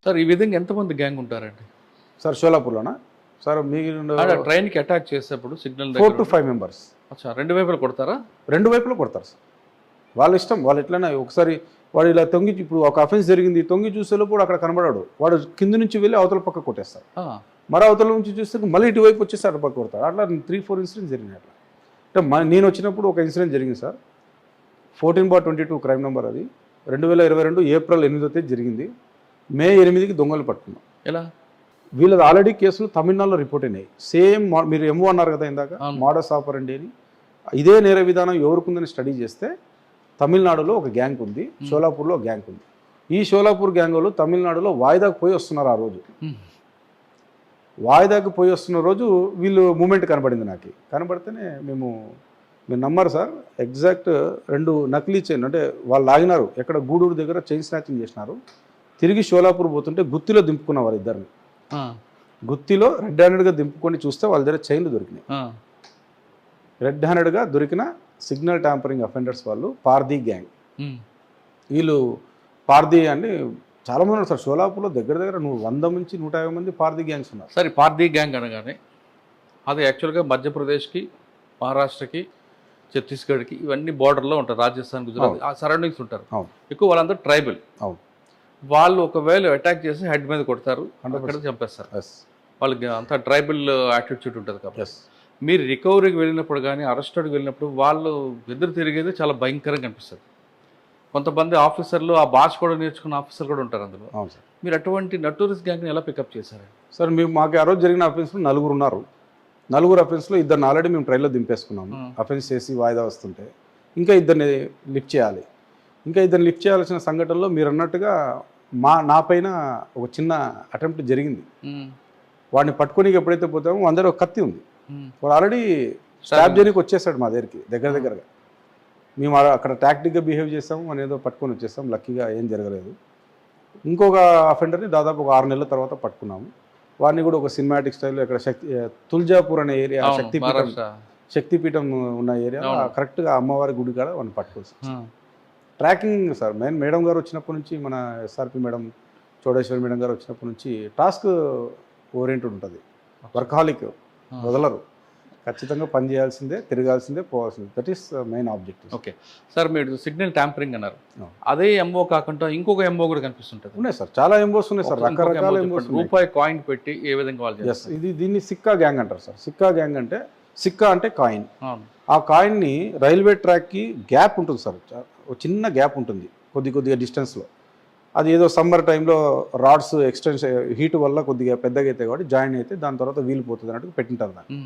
Sir ఈ విధంగా ఎంతమంది గ్యాంగ్ ఉంటారండి? సార్ షోలాపూర్లోనా సార్? మీరు ట్రైన్కి అటాక్ చేసేటప్పుడు సిగ్నల్ 4 to 5 మెంబర్స్. అచ్చా, రెండు వైపులు కొడతారా? రెండు వైపులో కొడతారు సార్. వాళ్ళ ఇష్టం, వాళ్ళు ఎట్లయినా. ఒకసారి వాడు ఇలా తొంగి, ఇప్పుడు ఒక అఫెన్స్ జరిగింది, తొంగి చూసేలో కూడా అక్కడ కనబడాడు, వాడు కింద నుంచి వెళ్ళి అవతల పక్క కొట్టేస్తారు. మరో అవతల నుంచి చూస్తే మళ్ళీ ఇటువైపు వచ్చేసి అటు పక్క కొడతారు. అట్లా 3-4 ఇన్సిడెంట్స్ జరిగినాయి. అట్లా అంటే నేను వచ్చినప్పుడు ఒక ఇన్సిడెంట్ జరిగింది సార్. 14/22 క్రైమ్ నెంబర్, అది 2022 ఏప్రిల్ 8వ తేదీ జరిగింది. మే 8కి దొంగలు పట్టుకున్నాం. ఎలా? వీళ్ళది ఆల్రెడీ కేసులు తమిళనాడులో రిపోర్ట్ అయినాయి. సేమ్ మీరు ఎంఓ అన్నారు కదా ఇందాక, మోడస్ ఆపరండి అని. ఇదే నేర విధానం ఎవరికుందని స్టడీ చేస్తే తమిళనాడులో ఒక గ్యాంగ్ ఉంది, షోలాపూర్లో ఒక గ్యాంగ్ ఉంది. ఈ షోలాపూర్ గ్యాంగ్ వాళ్ళు తమిళనాడులో వాయిదాకు పోయి వస్తున్నారు. ఆ రోజు వాయిదాకు పోయి వస్తున్న రోజు వీళ్ళు మూమెంట్ కనబడింది నాకు. కనబడితేనే మీరు నమ్మరు సార్, ఎగ్జాక్ట్ 2 నకిలీ చైన్, అంటే వాళ్ళు లాగినారు ఎక్కడ గూడూరు దగ్గర చైన్ స్నాచింగ్ చేసినారు. తిరిగి షోలాపూర్ పోతుంటే గుత్తిలో దింపుకున్న వాళ్ళు ఇద్దరిని. గుత్తిలో రెడ్ హ్యాండెడ్గా దింపుకొని చూస్తే వాళ్ళ దగ్గర చైన్లు దొరికినాయి. రెడ్ హ్యాండెడ్గా దొరికిన సిగ్నల్ ట్యాంపరింగ్ అఫెండర్స్ వాళ్ళు పార్దీ గ్యాంగ్. వీళ్ళు పార్దీ అని చాలా మంది ఉన్నారు సార్ షోలాపూర్లో. దగ్గర 100 నుంచి 150 మంది పార్దీ గ్యాంగ్స్ ఉన్నారు. సార్ ఈ పార్దీ గ్యాంగ్ అనగానే అది యాక్చువల్గా మధ్యప్రదేశ్కి, మహారాష్ట్రకి, ఛత్తీస్గఢ్కి ఇవన్నీ బార్డర్లో ఉంటారు. రాజస్థాన్, గుజరాత్ ఆ సరౌండింగ్స్ ఉంటారు ఎక్కువ. వాళ్ళందరూ ట్రైబల్. వాళ్ళు ఒకవేళ అటాక్ చేసి హెడ్ మీద కొడతారు, అక్కడ చంపేస్తారు. వాళ్ళకి అంతా ట్రైబల్ యాటిట్యూడ్ ఉంటుంది కాబట్టి. మీరు రికవరీకి వెళ్ళినప్పుడు కానీ అరెస్టెడ్కి వెళ్ళినప్పుడు వాళ్ళు ఎదురు తిరిగేది చాలా భయంకరంగా అనిపిస్తుంది. కొంతమంది ఆఫీసర్లు ఆ భాష కూడా నేర్చుకున్న ఆఫీసర్ కూడా ఉంటారు అందులో. మీరు అటువంటి నటోరియస్ గ్యాంగ్ని ఎలా పికప్ చేశారు? సార్ మాకు ఆ రోజు జరిగిన అఫెన్స్లో 4 ఉన్నారు. 4 అఫెన్స్లో 2 ఆల్రెడీ మేము ట్రైన్లో దింపేసుకున్నాము. అఫెన్స్ చేసి వాయిదా వస్తుంటే ఇంకా 2 లిఫ్ట్ చేయాలి. ఇంకా 2 లిఫ్ట్ చేయాల్సిన సంఘటనలో మీరు అన్నట్టుగా నా పైన ఒక చిన్న అటెంప్ట్ జరిగింది. వాడిని పట్టుకోనికి ఎప్పుడైతే పోతామో అందరూ ఒక కత్తి ఉంది. వాడు ఆల్రెడీ స్టాప్ చేయడానికి వచ్చేసాడు మా దగ్గరగా. మేము అక్కడ టాక్టిక్గా బిహేవ్ చేసాము, మనం ఏదో పట్టుకొని వచ్చేసాం. లక్కీగా ఏం జరగలేదు. ఇంకొక అఫెండర్ని దాదాపు ఒక 6 నెలల తర్వాత పట్టుకున్నాము. వాడిని కూడా ఒక సినిమాటిక్ స్టైల్లో ఇక్కడ తుల్జాపూర్ అనే ఏరియా, శక్తిపీఠం ఉన్న ఏరియా, కరెక్ట్గా అమ్మవారి గుడి కాడ వాడిని పట్టుకోవచ్చు. ట్రాకింగ్ సార్, మేడం గారు వచ్చినప్పటి నుంచి, మన ఎస్ఆర్పి మేడం, చోడేశ్వరి మేడం గారు వచ్చినప్పటి నుంచి టాస్క్ ఓరియంటెడ్ ఉంటుంది. వర్కాలిక్ వదలరు. ఖచ్చితంగా పని చేయాల్సిందే, తిరగాల్సిందే, పోవాల్సిందే. That is main objective. Okay sir, మీరు సిగ్నల్ ట్యాంపరింగ్ అన్నారు. అదే ఎంఓ కాకుండా ఇంకొక ఎంఓ కూడా కనిపిస్తుంటుంది. ఉన్నాయి సార్, చాలా ఎంఓస్ ఉన్నాయి సార్, రకరకాల ఎంఓస్. రూపాయి కాయిన్ పెట్టి ఏ విధంగా వాళ్ళు దీన్ని సిక్కా గ్యాంగ్ అంటారు సార్. సిక్కా గ్యాంగ్ అంటే, సిక్కా అంటే కాయిన్. ఆ కాయిన్ని రైల్వే ట్రాక్కి గ్యాప్ ఉంటుంది సార్, ఒక చిన్న గ్యాప్ ఉంటుంది కొద్దిగా డిస్టెన్స్లో. అది ఏదో సమ్మర్ టైంలో రాడ్స్ ఎక్స్టెన్షన్ హీట్ వల్ల కొద్దిగా పెద్దగా అయితే కాబట్టి జాయిన్ అయితే దాని తర్వాత వీలిపోతుంది అన్నట్టు పెట్టింటారు దాన్ని.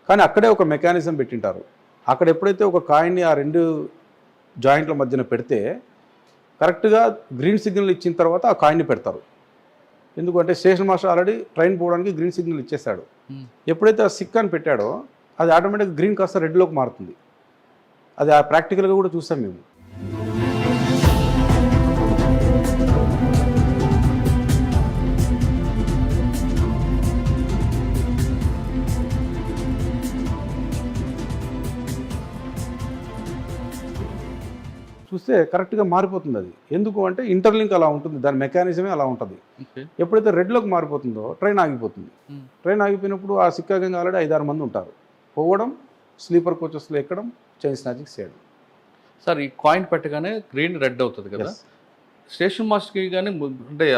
కానీ అక్కడే ఒక మెకానిజం పెట్టింటారు. అక్కడ ఎప్పుడైతే ఒక కాయిన్ని ఆ 2 జాయింట్ల మధ్యన పెడితే కరెక్ట్గా గ్రీన్ సిగ్నల్ ఇచ్చిన తర్వాత ఆ కాయిన్ని పెడతారు. ఎందుకంటే స్టేషన్ మాస్టర్ ఆల్రెడీ ట్రైన్ పోవడానికి గ్రీన్ సిగ్నల్ ఇచ్చేస్తాడు. ఎప్పుడైతే ఆ సిక్కాన్ని పెట్టాడో అది ఆటోమేటిక్గా గ్రీన్ కాస్త రెడ్లోకి మారుతుంది. అది ఆ ప్రాక్టికల్గా కూడా చూసాం మేము. చూస్తే కరెక్ట్గా మారిపోతుంది. అది ఎందుకు అంటే ఇంటర్లింక్ అలా ఉంటుంది, దాని మెకానిజమే అలా ఉంటుంది. ఎప్పుడైతే రెడ్లోకి మారిపోతుందో ట్రైన్ ఆగిపోతుంది. ట్రైన్ ఆగిపోయినప్పుడు ఆ సిక్కా గ్యాంగ్ ఆల్రెడీ 5-6 మంది ఉంటారు. పోవడం, స్లీపర్ కోచెస్లో ఎక్కడం, చైన్ స్నాచింగ్ చేయడం. సార్ ఈ కాయిన్ పెట్టగానే గ్రీన్ రెడ్ అవుతుంది కదా, స్టేషన్ మాస్టర్కి కానీ అంటే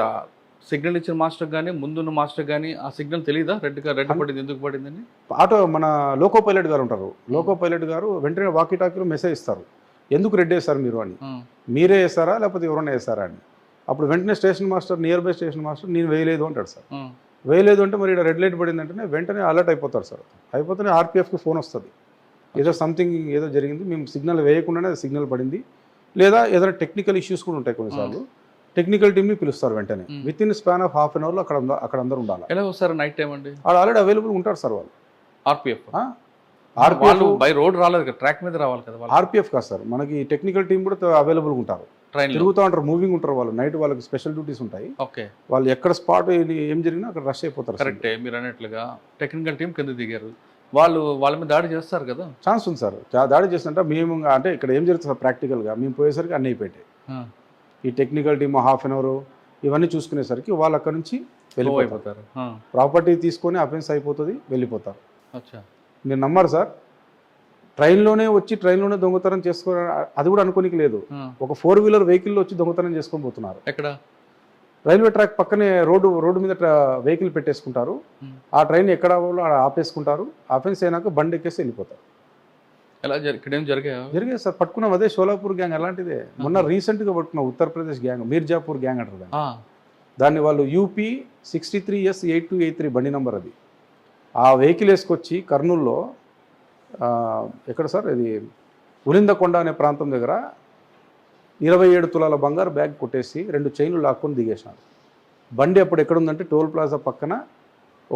సిగ్నల్ ఇచ్చిన మాస్టర్ కానీ ముందున్న మాస్టర్ కానీ ఆ సిగ్నల్ తెలియదా రెడ్ పడింది ఎందుకు పడిందని? ఆటో మన లోకో పైలట్ గారు ఉంటారు, లోకో పైలట్ గారు వెంటనే వాకీ టాకీలో మెసేజ్ ఇస్తారు, ఎందుకు రెడ్ వేస్తారు మీరు అని. మీరే వేస్తారా లేకపోతే ఎవరైనా వేస్తారా అని. అప్పుడు వెంటనే station master, near by station master, నేను వేయలేదు అంటాడు సార్. వేయలేదు అంటే మరి ఇక్కడ రెడ్ లైట్ పడిందంటే వెంటనే అలర్ట్ అయిపోతారు సార్. అయిపోతేనే ఆర్పిఎఫ్కి ఫోన్ వస్తుంది, ఏదో సంథింగ్ ఏదో జరిగింది, మేము సిగ్నల్ వేయకుండానే సిగ్నల్ పడింది. లేదా ఏదైనా టెక్నికల్ ఇష్యూస్ కూడా ఉంటాయి కొన్నిసార్లు, టెక్నికల్ టీమ్ని పిలుస్తారు వెంటనే. With in span of half an అవర్లో అక్కడ అందరూ ఉండాలి. ఎలా వస్తారు నైట్ టైం అండి? వాళ్ళు ఆల్రెడీ అవైలబుల్ ఉంటారు సార్. వాళ్ళు ఆర్పిఎఫ్ బై రోడ్ రాలేదు కదా, ట్రాక్ మీద రావాలి కదా. ఆర్పిఎఫ్ కాదు సార్, మనకి టెక్నికల్ టీం కూడా అవైలబుల్గా ఉంటారు, తిరుగుతూ ఉంటారు, మూవింగ్ ఉంటారు వాళ్ళు. నైట్ వాళ్ళకి స్పెషల్ డ్యూటీస్ ఉంటాయి. ఓకే, వాళ్ళు ఎక్కడ స్పాట్ ఏం జరిగినా అక్కడ రష్ అయిపోతారు. కరెక్టే మీరు అన్నట్లుగా టెక్నికల్ టీం కింద దిగారు, వాళ్ళ మీద దాడి చేస్తారు కదా. ఛాన్స్ ఉంది సార్, దాడి చేస్తుంటే మేము అంటే ఇక్కడ ఏం జరుగుతుంది సార్ ప్రాక్టికల్గా మేము పోయేసరికి అన్నీ అయిపోయాయి. ఈ technical team half an hour, ఇవన్నీ చూసుకునేసరికి వాళ్ళు అక్కడ నుంచి వెళ్ళిపోతారు. అయిపోతారు. ప్రాపర్టీ తీసుకొని అఫెన్స్ అయిపోతుంది, వెళ్ళిపోతారు. అచ్చా. మీరు నమ్మరు సార్, ట్రైన్లోనే వచ్చి ట్రైన్లోనే దొంగతనం చేసుకో, అది కూడా అనుకోనికి లేదు. ఒక 4-వీలర్ వెహికల్లో వచ్చి దొంగతనం చేసుకొని పోతున్నారు. ఎక్కడ? రైల్వే ట్రాక్ పక్కనే రోడ్డు మీద వెహికల్ పెట్టేసుకుంటారు. ఆ ట్రైన్ ఎక్కడ ఆపేసుకుంటారు. అఫెన్స్ అయినాక బండి ఎక్కేసి వెళ్ళిపోతారు. ఎలా ఇక్కడ ఏం జరిగాయి సార్, పట్టుకున్నాం. అదే షోలాపూర్ గ్యాంగ్ అలాంటిదే. మొన్న రీసెంట్గా పట్టుకున్నాం, ఉత్తరప్రదేశ్ గ్యాంగ్, మీర్జాపూర్ గ్యాంగ్ అంటారు దాన్ని. వాళ్ళు యూపీ 63S8283 బండి నెంబర్ అది. ఆ వెహికల్ వేసుకొచ్చి కర్నూల్లో ఎక్కడ సార్ ఇది ఉలిందకొండ అనే ప్రాంతం దగ్గర 27 తులాల బంగారు బ్యాగ్ కొట్టేసి 2 చైన్లు లాక్కొని దిగేసినారు. బండి అప్పుడు ఎక్కడుందంటే టోల్ ప్లాజా పక్కన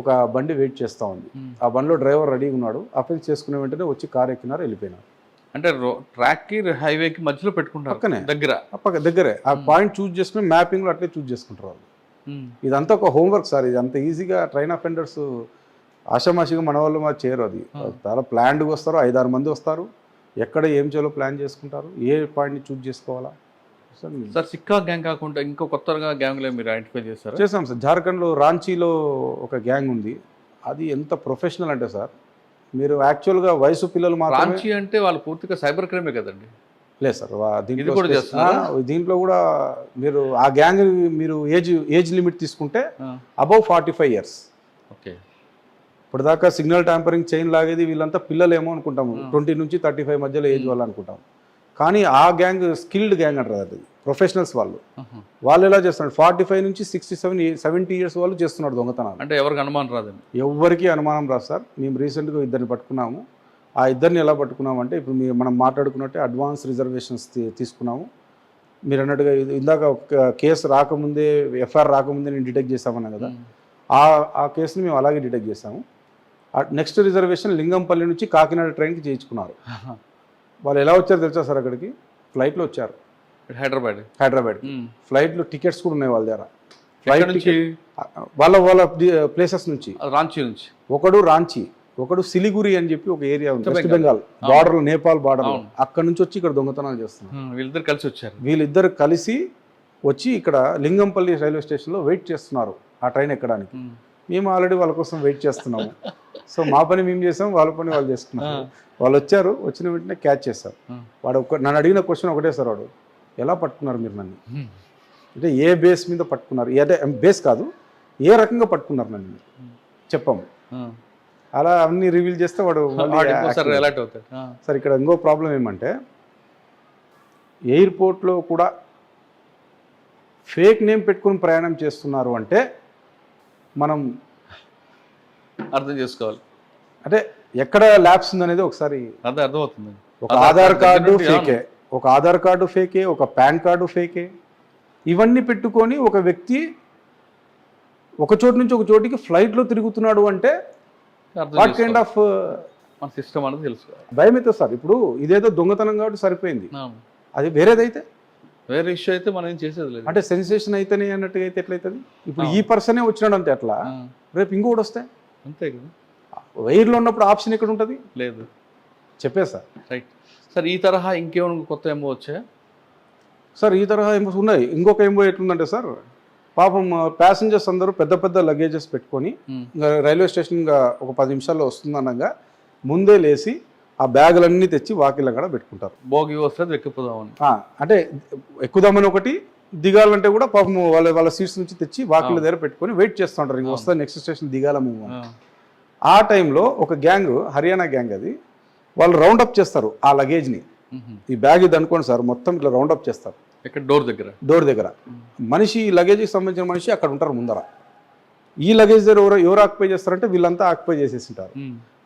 ఒక బండి వెయిట్ చేస్తూ ఉంది. ఆ బండిలో డ్రైవర్ రెడీగా ఉన్నాడు. అఫెన్స్ చేసుకునే వెంటనే వచ్చి కార్ ఎక్కినారు, వెళ్ళిపోయినారు. అంటే ట్రాక్కి హైవేకి మధ్యలో పెట్టుకుంటారు, పక్కనే దగ్గరే. ఆ పాయింట్ చూస్ చేసుకుని మ్యాపింగ్లో అట్లే చూస్ చేసుకుంటారు వాళ్ళు. ఇదంతా ఒక హోంవర్క్ సార్. ఇది అంత ఈజీగా ట్రైన్ అఫెండర్స్ ఆషామాషిగా మన వాళ్ళు మాకు చేయరు. అది చాలా ప్లాన్డ్గా వస్తారు. 5-6 మంది వస్తారు. ఎక్కడ ఏం చేయాలో ప్లాన్ చేసుకుంటారు. ఏ పాయింట్ని చూస్ చేసుకోవాలా. సార్ సిక్కా గ్యాంగ్ కాకుండా ఇంకో కొత్తగా గ్యాంగ్లో మీరు ఐడెంటిఫై చేస్తారు? చేసాం సార్. జార్ఖండ్లో రాంచీలో ఒక గ్యాంగ్ ఉంది. అది ఎంత ప్రొఫెషనల్ అంటే సార్, మీరు యాక్చువల్గా వయసు పిల్లలు మాత్రమే. రాంచీ అంటే వాళ్ళు పూర్తిగా సైబర్ క్రైమే కదండి? లేదు సార్, దీంట్లో కూడా మీరు ఆ గ్యాంగ్ మీరు ఏజ్ లిమిట్ తీసుకుంటే అబౌవ్ 45 years. ఓకే. ఇప్పటిదాకా సిగ్నల్ ట్యాంపరింగ్, చైన్ లాగేది వీళ్ళంతా పిల్లలేమో అనుకుంటాము, 20 నుంచి 35 మధ్యలో ఏజ్ వాళ్ళు అనుకుంటాం. కానీ ఆ గ్యాంగ్ స్కిల్డ్ గ్యాంగ్ అంటారు, అది ప్రొఫెషనల్స్. వాళ్ళు ఎలా చేస్తున్నారు, 45 నుంచి 67-70 years వాళ్ళు చేస్తున్నారు దొంగతనాలు. అంటే ఎవరికి అనుమానం రాదండి? ఎవరికి అనుమానం రాదు సార్. మేము రీసెంట్గా 2 పట్టుకున్నాము. ఆ 2 ఎలా పట్టుకున్నామంటే, ఇప్పుడు మనం మాట్లాడుకున్నట్టే అడ్వాన్స్ రిజర్వేషన్స్ తీసుకున్నాము. మీరు అన్నట్టుగా ఇందాక ఒక కేసు రాకముందే, ఎఫ్ఐఆర్ రాకముందే నేను డిటెక్ట్ చేశామన్నా కదా, ఆ కేసుని మేము అలాగే డిటెక్ట్ చేశాము. నెక్స్ట్ రిజర్వేషన్ లింగంపల్లి నుంచి కాకినాడ ట్రైన్కి చేయించుకున్నారు. వాళ్ళు ఎలా వచ్చారు తెలుసా సార్? అక్కడికి ఫ్లైట్లో వచ్చారు. హైదరాబాద్ ఫ్లైట్లో టికెట్స్ కూడా ఉన్నాయి వాళ్ళ దగ్గర. ఫ్లైట్ నుంచి వాళ్ళ ప్లేసెస్ నుంచి, రాంచీ నుంచి. ఒకడు రాంచీ, ఒకడు సిలిగురి అని చెప్పి ఒక ఏరియా ఉంది west Bengal border, Nepal border. అక్కడ నుంచి వచ్చి ఇక్కడ దొంగతనాలు చేస్తున్నారు. వీళ్ళిద్దరు కలిసి వచ్చి ఇక్కడ లింగంపల్లి రైల్వే స్టేషన్లో వెయిట్ చేస్తున్నారు ఆ ట్రైన్ ఎక్కడానికి. మేము ఆల్రెడీ వాళ్ళ కోసం వెయిట్ చేస్తున్నాము. సో మా పని మేము చేసాం, వాళ్ళ పని వాళ్ళు చేసుకున్నారు. వాళ్ళు వచ్చారు, వచ్చిన వెంటనే క్యాచ్ చేశారు. నన్ను అడిగిన క్వశ్చన్ ఒకటే సార్, వాడు ఎలా పట్టుకున్నారు మీరు నన్ను అంటే, ఏ బేస్ మీద పట్టుకున్నారు, అంటే బేస్ కాదు, ఏ రకంగా పట్టుకున్నారు నన్ను చెప్పాము. అలా అన్ని రివీల్ చేస్తే వాడు సార్. ఇక్కడ ఇంకో ప్రాబ్లం ఏమంటే, ఎయిర్పోర్ట్లో కూడా ఫేక్ నేమ్ పెట్టుకుని ప్రయాణం చేస్తున్నారు అంటే మనం అర్థం చేసుకోవాలి. అంటే ఎక్కడ ల్యాబ్స్ ఉందనేది ఒకసారి అర్థమవుతుంది. ఒక ఆధార్ కార్డు ఫేకే, ఒక ఆధార్ కార్డు ఫేకే, ఒక పాన్ కార్డు ఫేకే. ఇవన్నీ పెట్టుకొని ఒక వ్యక్తి ఒక చోటు నుంచి ఒక చోటికి ఫ్లైట్లో తిరుగుతున్నాడు అంటే వాట్ కైండ్ ఆఫ్ సిస్టమ్ అనేది తెలుసు. భయం అయితే సార్. ఇప్పుడు ఇదేదో దొంగతనం కాబట్టి సరిపోయింది, అది వేరేదైతే వేరే ఇష్యూ అయితే మనం ఏం చేసేది లేదు. అంటే సెన్సేషన్ అయితేనే అన్నట్టుగా అయితే ఎట్లయితుంది? ఇప్పుడు ఈ పర్సనే వచ్చినాడు అంతే, అట్లా రేపు ఇంకోటి వస్తే అంతే కదా. వైర్లో ఉన్నప్పుడు ఆప్షన్ ఎక్కడ ఉంటుంది? లేదు. చెప్పే సార్. Right sir. ఈ తరహా ఇంకేమైనా కొత్త ఎంఓ వచ్చాయా సార్? ఈ తరహా ఎంఓస్ ఉన్నాయి. ఇంకొక ఎంఓ ఎట్లుందంటే సార్, పాపం ప్యాసింజర్స్ అందరూ పెద్ద పెద్ద లగేజెస్ పెట్టుకొని రైల్వే స్టేషన్ ఒక 10 నిమిషాల్లో వస్తుందనగా ముందే లేచి ఆ బ్యాగులన్నీ తెచ్చి వాకిళ్ళ కూడా పెట్టుకుంటారు. భోగి వస్తుంది ఎక్కిపోదామని. అంటే ఎక్కుదామని ఒకటి, దిగాలంటే కూడా పాపం వాళ్ళ సీట్స్ నుంచి తెచ్చి వాకిళ్ళ దగ్గర పెట్టుకొని వెయిట్ చేస్తూ ఉంటారు. ఇంక వస్తుంది నెక్స్ట్ స్టేషన్ దిగాల మేము. ఆ టైంలో ఒక గ్యాంగ్, హర్యానా గ్యాంగ్, అది వాళ్ళు రౌండప్ చేస్తారు ఆ లగేజ్ని. ఈ బ్యాగ్ ఇది అనుకోండి సార్, మొత్తం ఇట్లా రౌండప్ చేస్తారు. ఇక్కడ డోర్ దగ్గర మనిషి, లగేజ్కి సంబంధించిన మనిషి అక్కడ ఉంటారు ముందర. ఈ లగేజ్ దగ్గర ఎవరు ఆక్యుపై చేస్తారంటే వీళ్ళంతా ఆక్యుపై చేసేసి ఉంటారు.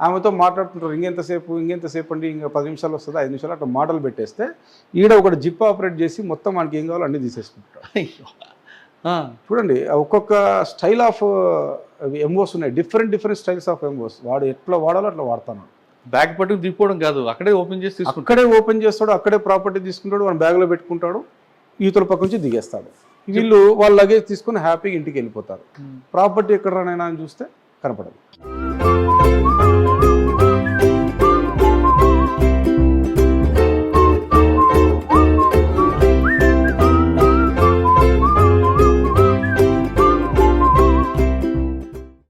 ఆమెతో మాట్లాడుతుంటారు, ఇంకెంతసేపు అండి, ఇంకా 10 నిమిషాలు వస్తుంది, 5 నిమిషాలు అట్లా మాటలు పెట్టేస్తే ఈడ ఒకటి జిప్ ఆపరేట్ చేసి మొత్తం మనకి ఏం కావాలో అన్నీ తీసేసుకుంటారు. చూడండి, ఒక్కొక్క స్టైల్ ఆఫ్ ఎంఓస్ ఉన్నాయి, డిఫరెంట్ స్టైల్స్ ఆఫ్ ఎంఓస్. వాడు ఎట్లా వాడాలో అట్లా వాడతాను. బ్యాగ్ పట్టుకు దిగిపోవడం కాదు, అక్కడే ఓపెన్ చేస్తాడు, అక్కడే ప్రాపర్టీ తీసుకుంటాడు, మన బ్యాగ్లో పెట్టుకుంటాడు, ఈతల పక్క నుంచి దిగేస్తాడు. వీళ్ళు వాళ్ళ లగేజ్ తీసుకుని హ్యాపీగా ఇంటికి వెళ్ళిపోతారు. ప్రాపర్టీ ఎక్కడ రానైనా అని చూస్తే కనపడదు.